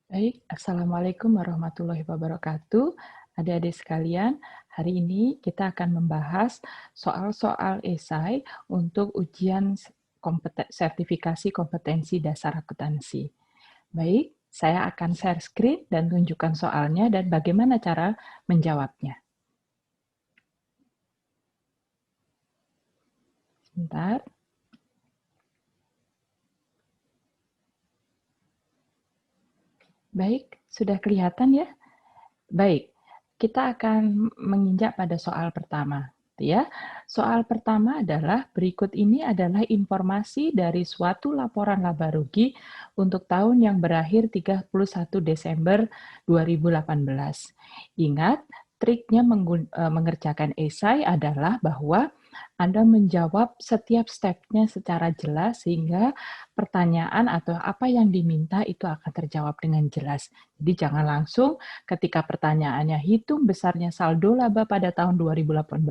Baik, Assalamualaikum warahmatullahi wabarakatuh. Adik-adik sekalian, hari ini kita akan membahas soal-soal esai untuk ujian sertifikasi kompetensi dasar akuntansi. Baik, saya akan share screen dan tunjukkan soalnya dan bagaimana cara menjawabnya. Sebentar. Baik, sudah kelihatan ya? Baik, kita akan menginjak pada soal pertama. Ya, soal pertama adalah berikut ini adalah informasi dari suatu laporan laba rugi untuk tahun yang berakhir 31 Desember 2018. Ingat, triknya mengerjakan esai adalah bahwa Anda menjawab setiap stepnya secara jelas sehingga pertanyaan atau apa yang diminta itu akan terjawab dengan jelas. Jadi jangan langsung ketika pertanyaannya hitung besarnya saldo laba pada tahun 2018,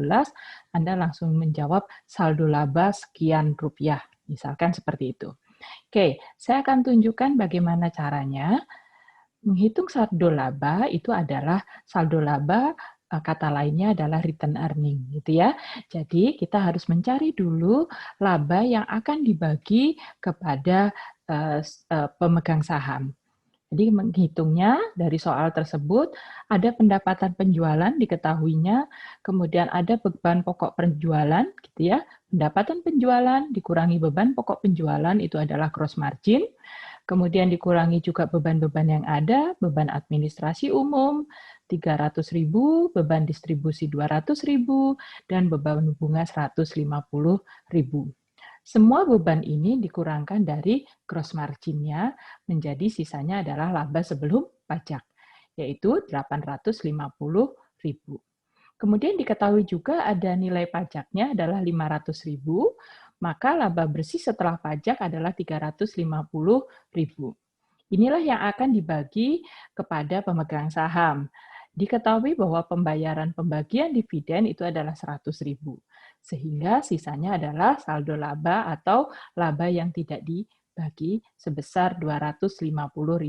Anda langsung menjawab saldo laba sekian rupiah, misalkan seperti itu. Oke, saya akan tunjukkan bagaimana caranya. Menghitung saldo laba itu adalah saldo laba, kata lainnya adalah return earning, gitu ya. Jadi kita harus mencari dulu laba yang akan dibagi kepada pemegang saham. Jadi menghitungnya dari soal tersebut, ada pendapatan penjualan diketahuinya, kemudian ada beban pokok penjualan, gitu ya. Pendapatan penjualan dikurangi beban pokok penjualan itu adalah gross margin, kemudian dikurangi juga beban-beban yang ada, beban administrasi umum 300.000, beban distribusi 200.000, dan beban bunga 150.000. Semua beban ini dikurangkan dari gross margin-nya menjadi sisanya adalah laba sebelum pajak, yaitu 850.000. Kemudian diketahui juga ada nilai pajaknya adalah 500.000, maka laba bersih setelah pajak adalah 350.000. Inilah yang akan dibagi kepada pemegang saham. Diketahui bahwa pembayaran pembagian dividen itu adalah 100.000, sehingga sisanya adalah saldo laba atau laba yang tidak dibagi sebesar 250.000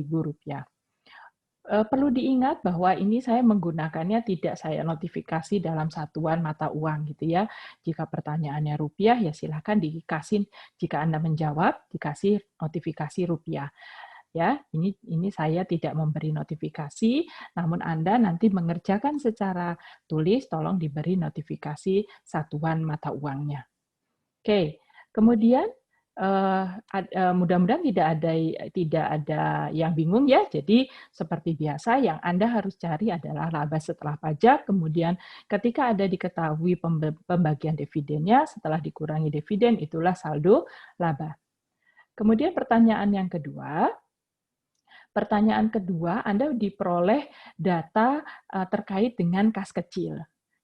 rupiah. Perlu diingat bahwa ini saya menggunakannya tidak saya notifikasi dalam satuan mata uang gitu ya. Jika pertanyaannya rupiah ya silakan dikasih, jika Anda menjawab dikasih notifikasi rupiah. Ya, ini saya tidak memberi notifikasi, namun Anda nanti mengerjakan secara tulis tolong diberi notifikasi satuan mata uangnya. Oke, kemudian mudah-mudahan tidak ada yang bingung ya. Jadi seperti biasa yang Anda harus cari adalah laba setelah pajak, kemudian ketika ada diketahui pembagian dividennya, setelah dikurangi dividen itulah saldo laba. Kemudian pertanyaan kedua Anda diperoleh data terkait dengan kas kecil.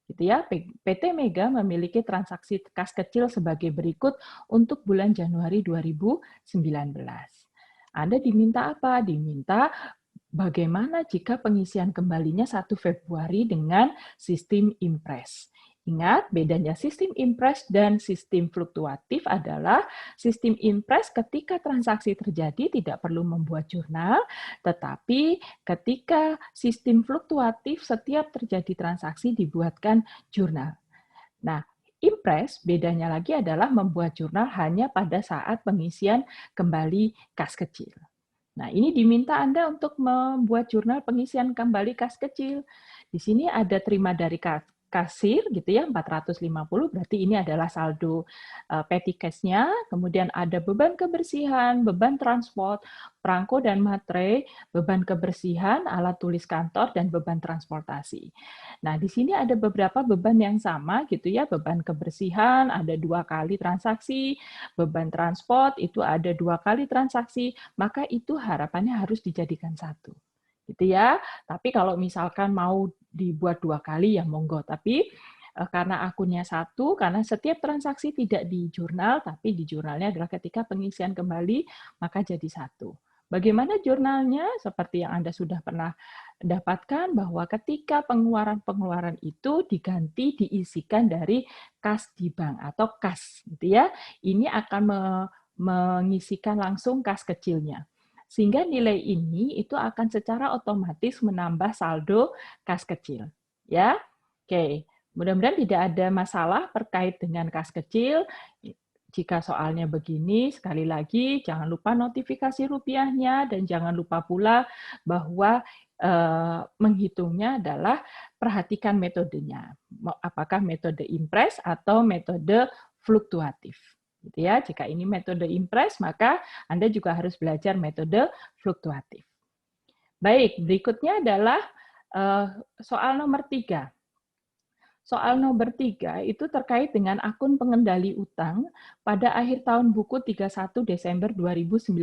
Gitu ya, PT Mega memiliki transaksi kas kecil sebagai berikut untuk bulan Januari 2019. Anda diminta apa? Diminta bagaimana jika pengisian kembalinya 1 Februari dengan sistem impres. Ingat, bedanya sistem impres dan sistem fluktuatif adalah sistem impres ketika transaksi terjadi tidak perlu membuat jurnal, tetapi ketika sistem fluktuatif setiap terjadi transaksi dibuatkan jurnal. Nah, impres bedanya lagi adalah membuat jurnal hanya pada saat pengisian kembali kas kecil. Nah, ini diminta Anda untuk membuat jurnal pengisian kembali kas kecil. Di sini ada terima dari kasir gitu ya, 450, berarti ini adalah saldo petty cash-nya, kemudian ada beban kebersihan, beban transport, perangko dan materai, beban kebersihan, alat tulis kantor, dan beban transportasi. Nah, di sini ada beberapa beban yang sama gitu ya, beban kebersihan ada 2 kali transaksi, beban transport itu ada 2 kali transaksi, maka itu harapannya harus dijadikan satu. Gitu ya. Tapi kalau misalkan mau dibuat 2 kali ya monggo, tapi karena akunnya satu, karena setiap transaksi tidak di jurnal, tapi di jurnalnya adalah ketika pengisian kembali, maka jadi satu. Bagaimana jurnalnya? Seperti yang Anda sudah pernah dapatkan, bahwa ketika pengeluaran-pengeluaran itu diganti diisikan dari kas di bank atau kas, gitu ya. Ini akan mengisikan langsung kas kecilnya. Sehingga nilai ini itu akan secara otomatis menambah saldo kas kecil. Ya, oke. Mudah-mudahan tidak ada masalah terkait dengan kas kecil. Jika soalnya begini, sekali lagi jangan lupa notifikasi rupiahnya dan jangan lupa pula bahwa menghitungnya adalah perhatikan metodenya. Apakah metode impress atau metode fluktuatif. Gitu ya. Jika ini metode impress, maka Anda juga harus belajar metode fluktuatif. Baik, berikutnya adalah soal nomor 3. Soal nomor 3 itu terkait dengan akun pengendali utang pada akhir tahun buku 31 Desember 2019,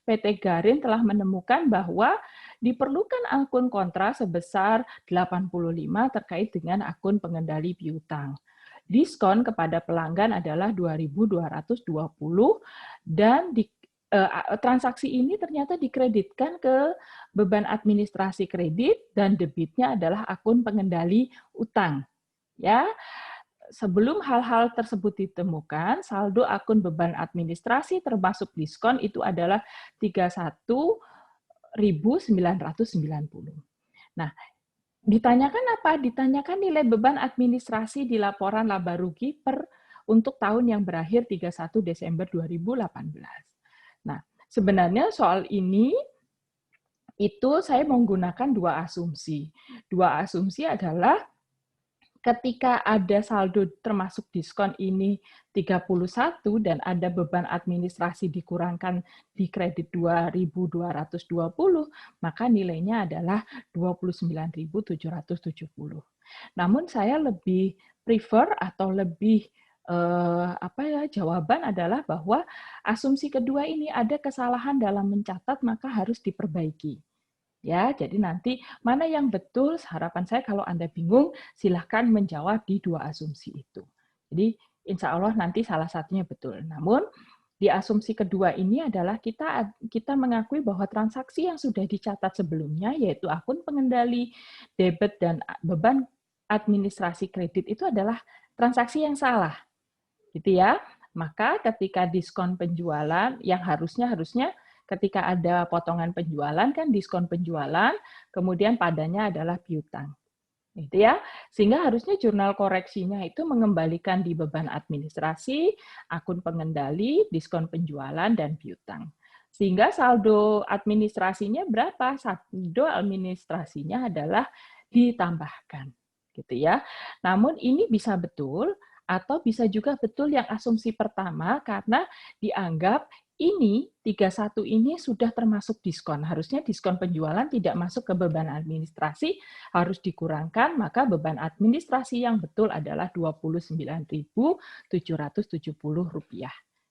PT Garin telah menemukan bahwa diperlukan akun kontra sebesar 85 terkait dengan akun pengendali piutang. Diskon kepada pelanggan adalah 2.220 dan transaksi ini ternyata dikreditkan ke beban administrasi kredit dan debitnya adalah akun pengendali utang. Ya, sebelum hal-hal tersebut ditemukan, saldo akun beban administrasi termasuk diskon itu adalah 31.990. Nah, ditanyakan apa? Ditanyakan nilai beban administrasi di laporan laba rugi untuk tahun yang berakhir 31 Desember 2018. Nah, sebenarnya soal ini itu saya menggunakan dua asumsi. Dua asumsi adalah ketika ada saldo termasuk diskon ini 31 dan ada beban administrasi dikurangkan di kredit 2.220, maka nilainya adalah 29.770. Namun saya lebih prefer atau lebih jawaban adalah bahwa asumsi kedua ini ada kesalahan dalam mencatat, maka harus diperbaiki. Ya, jadi nanti mana yang betul, harapan saya kalau Anda bingung, silahkan menjawab di dua asumsi itu. Jadi insya Allah nanti salah satunya betul. Namun di asumsi kedua ini adalah kita mengakui bahwa transaksi yang sudah dicatat sebelumnya, yaitu akun pengendali debit dan beban administrasi kredit itu adalah transaksi yang salah. Gitu ya. Maka ketika diskon penjualan yang harusnya ketika ada potongan penjualan kan diskon penjualan, kemudian padanya adalah piutang. Gitu ya. Sehingga harusnya jurnal koreksinya itu mengembalikan di beban administrasi, akun pengendali, diskon penjualan dan piutang. Sehingga saldo administrasinya berapa? Saldo administrasinya adalah ditambahkan. Gitu ya. Namun ini bisa betul atau bisa juga betul yang asumsi pertama karena dianggap ini 31 ini sudah termasuk diskon. Harusnya diskon penjualan tidak masuk ke beban administrasi, harus dikurangkan, maka beban administrasi yang betul adalah Rp29.770.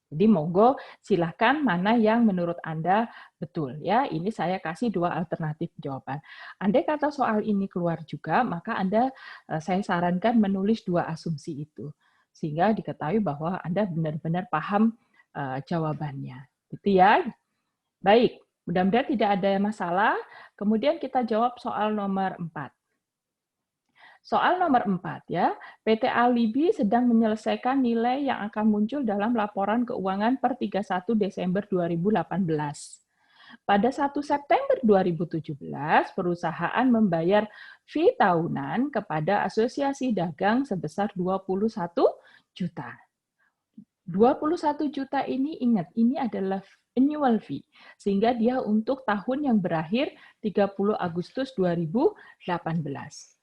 Jadi monggo silahkan mana yang menurut Anda betul ya. Ini saya kasih dua alternatif jawaban. Andai kata soal ini keluar juga, maka saya sarankan menulis dua asumsi itu sehingga diketahui bahwa Anda benar-benar paham jawabannya. Gitu ya. Baik, mudah-mudahan tidak ada masalah. Kemudian kita jawab soal nomor 4. Soal nomor 4 ya, PT Alibi sedang menyelesaikan nilai yang akan muncul dalam laporan keuangan per 31 Desember 2018. Pada 1 September 2017, perusahaan membayar fee tahunan kepada Asosiasi Dagang sebesar 21 juta. 21 juta ini ingat, ini adalah annual fee, sehingga dia untuk tahun yang berakhir 30 Agustus 2018.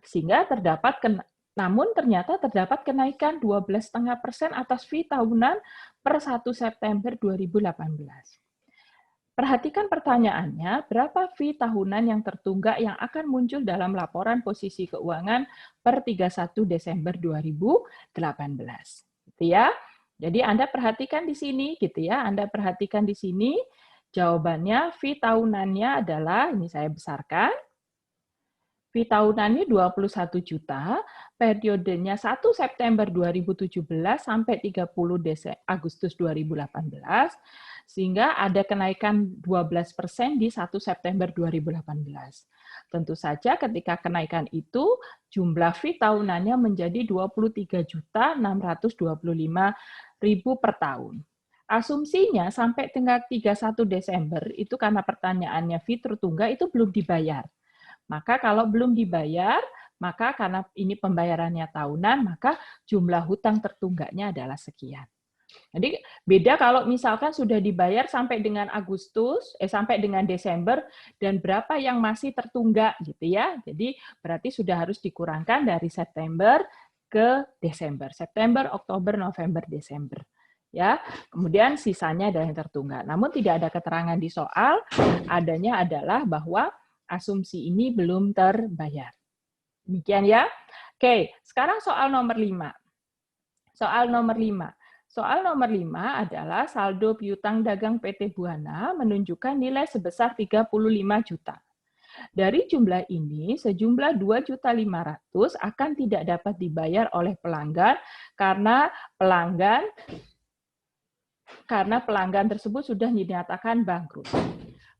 Sehingga namun ternyata terdapat kenaikan 12,5% atas fee tahunan per 1 September 2018. Perhatikan pertanyaannya, berapa fee tahunan yang tertunggak yang akan muncul dalam laporan posisi keuangan per 31 Desember 2018. Gitu ya. Jadi Anda perhatikan di sini gitu ya. Anda perhatikan di sini jawabannya fee tahunannya adalah ini saya besarkan. Fee tahunannya 21 juta, periodenya 1 September 2017 sampai 30 Agustus 2018, sehingga ada kenaikan 12% di 1 September 2018. Tentu saja ketika kenaikan itu, jumlah fee tahunannya menjadi 23.625.000 per tahun. Asumsinya sampai tanggal 31 Desember itu karena pertanyaannya fitur tunggal itu belum dibayar. Maka kalau belum dibayar, maka karena ini pembayarannya tahunan, maka jumlah hutang tertunggaknya adalah sekian. Jadi beda kalau misalkan sudah dibayar sampai dengan sampai dengan Desember dan berapa yang masih tertunggak gitu ya. Jadi berarti sudah harus dikurangkan dari September ke Desember. September, Oktober, November, Desember. Ya, kemudian sisanya adalah yang tertunggak. Namun tidak ada keterangan di soal, adanya adalah bahwa asumsi ini belum terbayar. Demikian ya. Oke, sekarang soal nomor 5. Soal nomor 5. Soal nomor 5 adalah saldo piutang dagang PT Buana menunjukkan nilai sebesar 35 juta. Dari jumlah ini, sejumlah 2.500.000 akan tidak dapat dibayar oleh pelanggan karena pelanggan tersebut sudah dinyatakan bangkrut.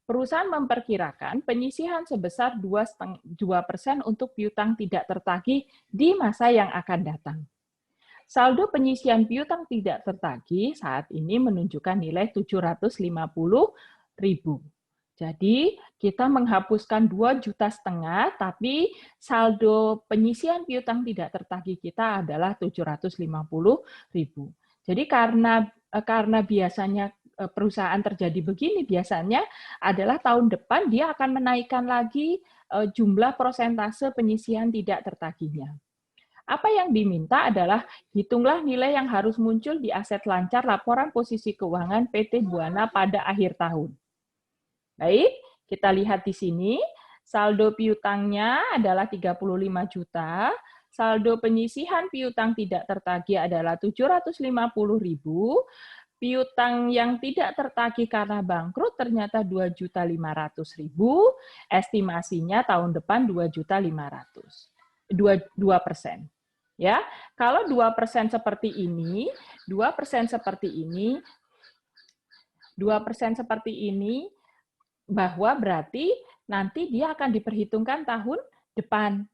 Perusahaan memperkirakan penyisihan sebesar 2% untuk piutang tidak tertagih di masa yang akan datang. Saldo penyisihan piutang tidak tertagih saat ini menunjukkan nilai 750.000. Jadi kita menghapuskan 2,5 juta, tapi saldo penyisihan piutang tidak tertagih kita adalah 750.000. Jadi karena biasanya perusahaan terjadi begini, biasanya adalah tahun depan dia akan menaikkan lagi jumlah persentase penyisihan tidak tertagihnya. Apa yang diminta adalah hitunglah nilai yang harus muncul di aset lancar laporan posisi keuangan PT Buana pada akhir tahun. Baik, kita lihat di sini, saldo piutangnya adalah 35 juta, saldo penyisihan piutang tidak tertagih adalah 750.000, piutang yang tidak tertagih karena bangkrut ternyata 2.500.000, estimasinya tahun depan 2.500.000. 2%. Ya, kalau 2% seperti ini, 2% seperti ini, bahwa berarti nanti dia akan diperhitungkan tahun depan,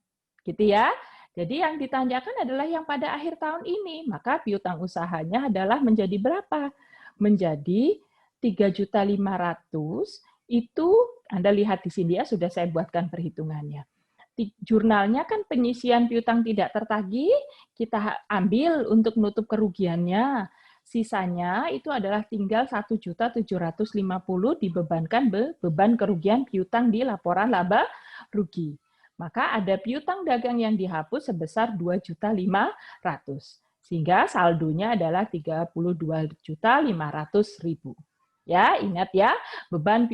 gitu ya. Jadi yang ditanyakan adalah yang pada akhir tahun ini, maka piutang usahanya adalah menjadi berapa? Menjadi 3.500.000, itu Anda lihat di sini ya, sudah saya buatkan perhitungannya. Jurnalnya kan penyisian piutang tidak tertagih, kita ambil untuk menutup kerugiannya. Sisanya itu adalah tinggal 1.750.000 dibebankan beban kerugian piutang di laporan laba rugi. Maka ada piutang dagang yang dihapus sebesar 2.500.000. Sehingga saldonya adalah 32.500.000. Ya, ingat ya, beban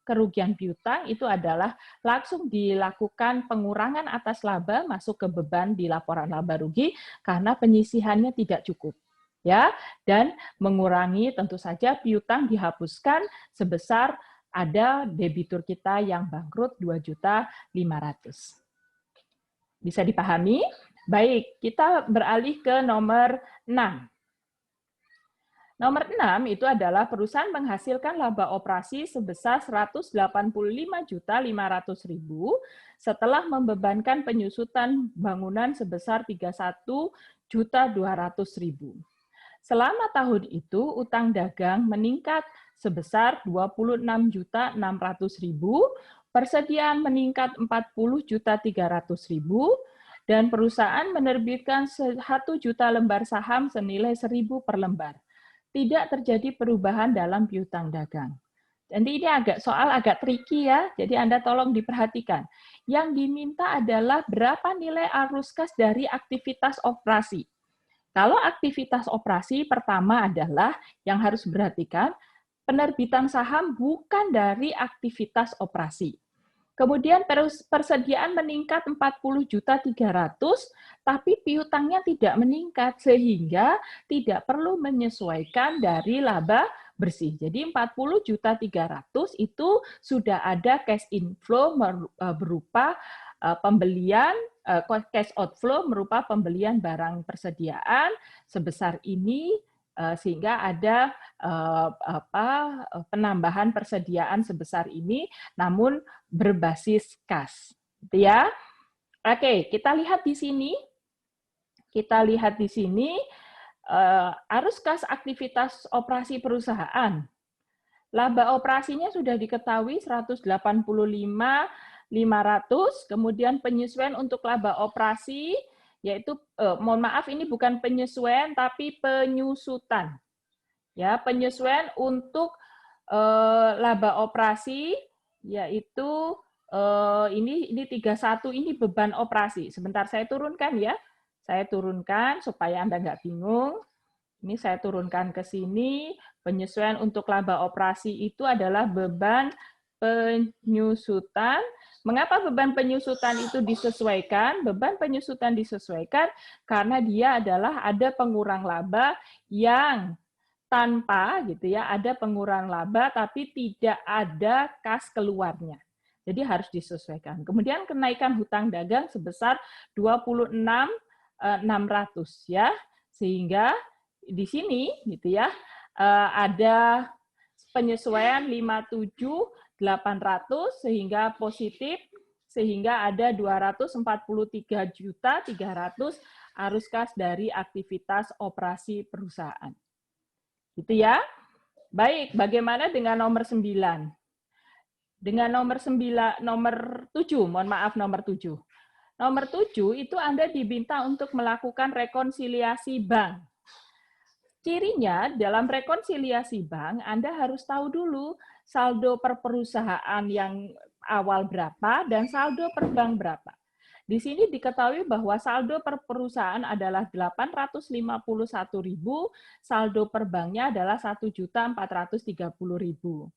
kerugian piutang itu adalah langsung dilakukan pengurangan atas laba masuk ke beban di laporan laba rugi karena penyisihannya tidak cukup. Ya, dan mengurangi tentu saja piutang dihapuskan sebesar ada debitur kita yang bangkrut 2.500.000. Bisa dipahami? Baik, kita beralih ke nomor 6. Nomor 6 itu adalah perusahaan menghasilkan laba operasi sebesar 185.500.000 setelah membebankan penyusutan bangunan sebesar 31.200.000. Selama tahun itu, utang dagang meningkat sebesar 26.600.000, persediaan meningkat 40.300.000, dan perusahaan menerbitkan 1 juta lembar saham senilai 1.000 per lembar. Tidak terjadi perubahan dalam piutang dagang. Jadi ini soal agak tricky ya, jadi Anda tolong diperhatikan. Yang diminta adalah berapa nilai arus kas dari aktivitas operasi. Kalau aktivitas operasi pertama adalah yang harus diperhatikan, penerbitan saham bukan dari aktivitas operasi. Kemudian persediaan meningkat 40.300.000, tapi piutangnya tidak meningkat sehingga tidak perlu menyesuaikan dari laba bersih. Jadi 40.300.000 itu sudah ada cash inflow berupa pembelian, cash outflow berupa pembelian barang persediaan sebesar ini, sehingga ada penambahan persediaan sebesar ini, namun berbasis kas, gitu ya. Oke, kita lihat di sini. arus kas aktivitas operasi perusahaan. Laba operasinya sudah diketahui 185.500, kemudian penyesuaian untuk laba operasi, yaitu, mohon maaf ini bukan penyesuaian, tapi penyusutan. Ya, penyesuaian untuk laba operasi, yaitu ini 31, ini beban operasi. Sebentar saya turunkan ya. Saya turunkan supaya Anda nggak bingung. Ini saya turunkan ke sini, penyesuaian untuk laba operasi itu adalah beban penyusutan. Mengapa beban penyusutan itu disesuaikan? Beban penyusutan disesuaikan karena dia adalah ada pengurang laba yang tanpa gitu ya, ada pengurang laba tapi tidak ada kas keluarnya. Jadi harus disesuaikan. Kemudian kenaikan hutang dagang sebesar 26.600 ya. Sehingga di sini gitu ya ada penyesuaian 57.800 sehingga positif, sehingga ada 243.300.000 arus kas dari aktivitas operasi perusahaan. Gitu ya. Baik, bagaimana dengan nomor 9? Dengan nomor 7, mohon maaf nomor 7. Nomor 7 itu Anda diminta untuk melakukan rekonsiliasi bank. Cirinya dalam rekonsiliasi bank, Anda harus tahu dulu saldo per perusahaan yang awal berapa dan saldo per bank berapa. Di sini diketahui bahwa saldo per perusahaan adalah 851.000, saldo per banknya adalah 1.430.000.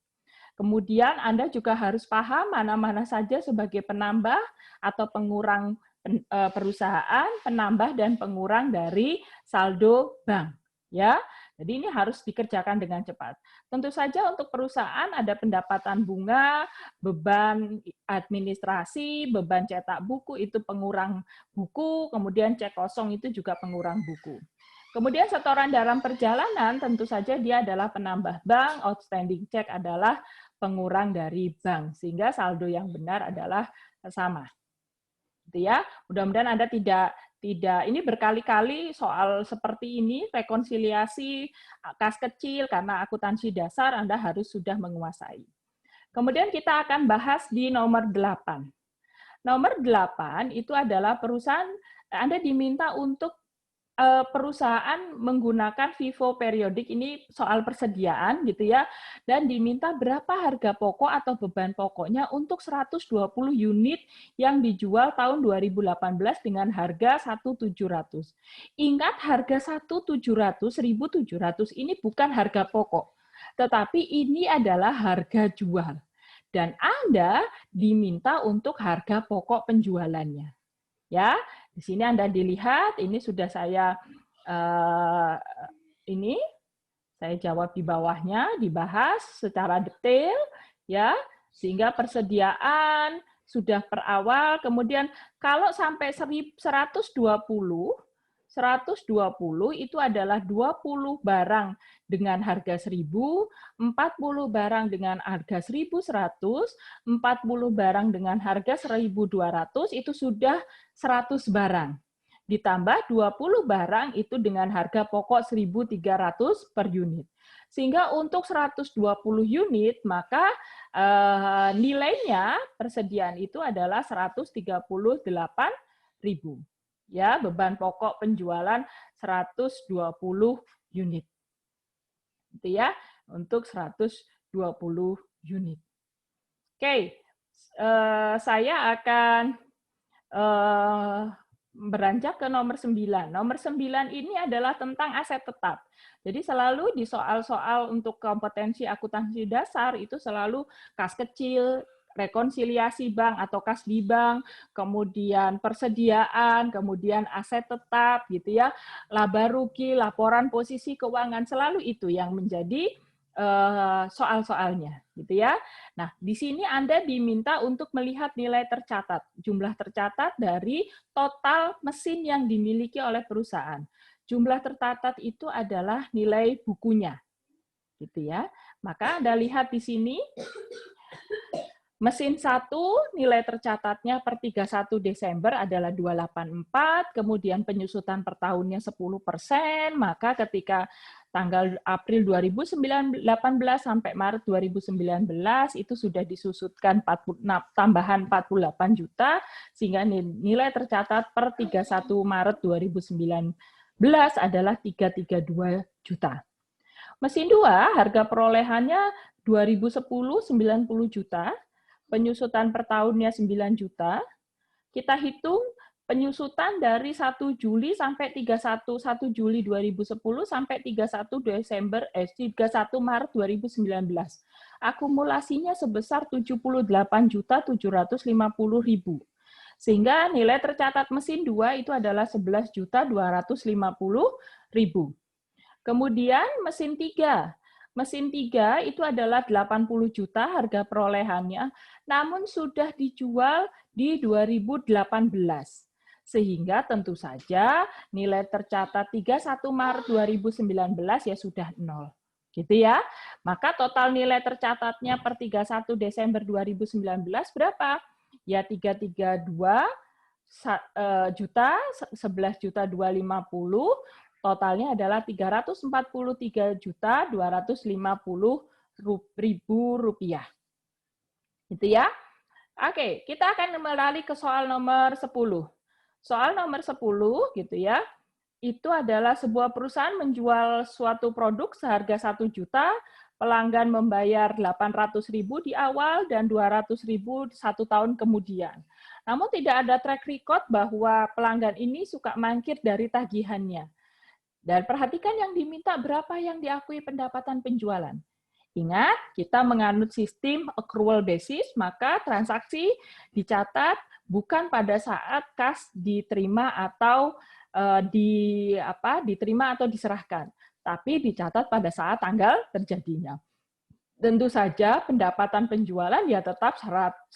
Kemudian Anda juga harus paham mana-mana saja sebagai penambah atau pengurang perusahaan, penambah dan pengurang dari saldo bank. Ya, jadi ini harus dikerjakan dengan cepat. Tentu saja untuk perusahaan ada pendapatan bunga, beban administrasi, beban cetak buku itu pengurang buku, kemudian cek kosong itu juga pengurang buku. Kemudian setoran dalam perjalanan tentu saja dia adalah penambah bank, outstanding check adalah pengurang dari bank, sehingga saldo yang benar adalah sama. Gitu ya. Mudah-mudahan Anda tidak ini berkali-kali soal seperti ini, rekonsiliasi kas kecil karena akuntansi dasar Anda harus sudah menguasai. Kemudian kita akan bahas di nomor 8. Nomor 8 itu adalah perusahaan Anda diminta untuk perusahaan menggunakan FIFO periodik, ini soal persediaan gitu ya, dan diminta berapa harga pokok atau beban pokoknya untuk 120 unit yang dijual tahun 2018 dengan harga 1.700. Ingat harga 1.700 ini bukan harga pokok, tetapi ini adalah harga jual. Dan Anda diminta untuk harga pokok penjualannya. Ya, di sini Anda dilihat, ini sudah saya saya jawab di bawahnya, dibahas secara detail, ya, sehingga persediaan sudah per awal, kemudian kalau sampai 120 itu adalah 20 barang dengan harga 1.000, 40 barang dengan harga 1.100, 40 barang dengan harga 1.200, itu sudah 100 barang. Ditambah 20 barang itu dengan harga pokok 1.300 per unit. Sehingga untuk 120 unit, maka nilainya persediaan itu adalah 138.000. Ya, beban pokok penjualan 120 unit. Itu ya, untuk 120 unit. Oke, saya akan beranjak ke nomor 9. Nomor 9 ini adalah tentang aset tetap. Jadi selalu di soal-soal untuk kompetensi akuntansi dasar itu selalu kas kecil, rekonsiliasi bank atau kas di bank, kemudian persediaan, kemudian aset tetap gitu ya, laba rugi, laporan posisi keuangan, selalu itu yang menjadi soal-soalnya gitu ya. Nah, di sini Anda diminta untuk melihat nilai tercatat, jumlah tercatat dari total mesin yang dimiliki oleh perusahaan. Jumlah tercatat itu adalah nilai bukunya. Gitu ya. Maka Anda lihat di sini Mesin 1 nilai tercatatnya per 31 Desember adalah 284, kemudian penyusutan per tahunnya 10%, maka ketika tanggal April 2018 sampai Maret 2019 itu sudah disusutkan tambahan 48 juta, sehingga nilai tercatat per 31 Maret 2019 adalah 332 juta. Mesin 2 harga perolehannya 2010 90 juta, penyusutan per tahunnya 9 juta. Kita hitung penyusutan dari 1 Juli sampai 31 Juli 2010 sampai 31 Maret 2019. Akumulasinya sebesar 78.750.000. Sehingga nilai tercatat mesin 2 itu adalah 11.250.000. Kemudian mesin 3. Mesin 3 itu adalah 80 juta harga perolehannya, namun sudah dijual di 2018. Sehingga tentu saja nilai tercatat 31 Maret 2019 ya sudah 0. Gitu ya. Maka total nilai tercatatnya per 31 Desember 2019 berapa? Ya 332 juta, 11.250.000, totalnya adalah 343.250.000 rupiah. Gitu ya. Oke, kita akan beralih ke soal nomor 10. Soal nomor 10 gitu ya. Itu adalah sebuah perusahaan menjual suatu produk seharga 1 juta, pelanggan membayar 800.000 di awal dan 200.000 1 tahun kemudian. Namun tidak ada track record bahwa pelanggan ini suka mangkir dari tagihannya. Dan perhatikan yang diminta berapa yang diakui pendapatan penjualan. Ingat, kita menganut sistem accrual basis, maka transaksi dicatat bukan pada saat kas diterima atau diterima atau diserahkan, tapi dicatat pada saat tanggal terjadinya. Tentu saja pendapatan penjualan ya tetap 1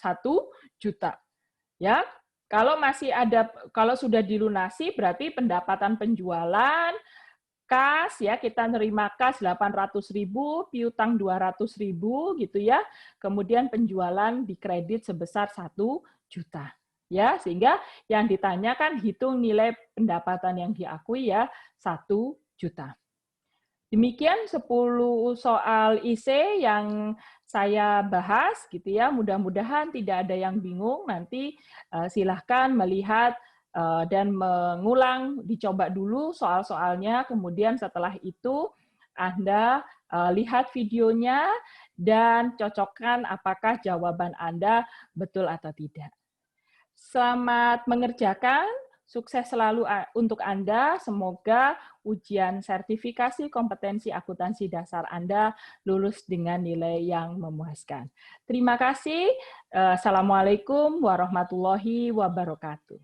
juta. Ya, kalau sudah dilunasi berarti pendapatan penjualan kas ya, kita nerima kas 800.000, piutang 200.000 gitu ya. Kemudian penjualan dikredit sebesar 1 juta. Ya, sehingga yang ditanyakan hitung nilai pendapatan yang diakui ya 1 juta. Demikian 10 soal IC yang saya bahas gitu ya. Mudah-mudahan tidak ada yang bingung. Nanti silahkan melihat dan mengulang, dicoba dulu soal-soalnya. Kemudian setelah itu Anda lihat videonya dan cocokkan apakah jawaban Anda betul atau tidak. Selamat mengerjakan. Sukses selalu untuk Anda. Semoga ujian sertifikasi kompetensi akuntansi dasar Anda lulus dengan nilai yang memuaskan. Terima kasih. Assalamualaikum warahmatullahi wabarakatuh.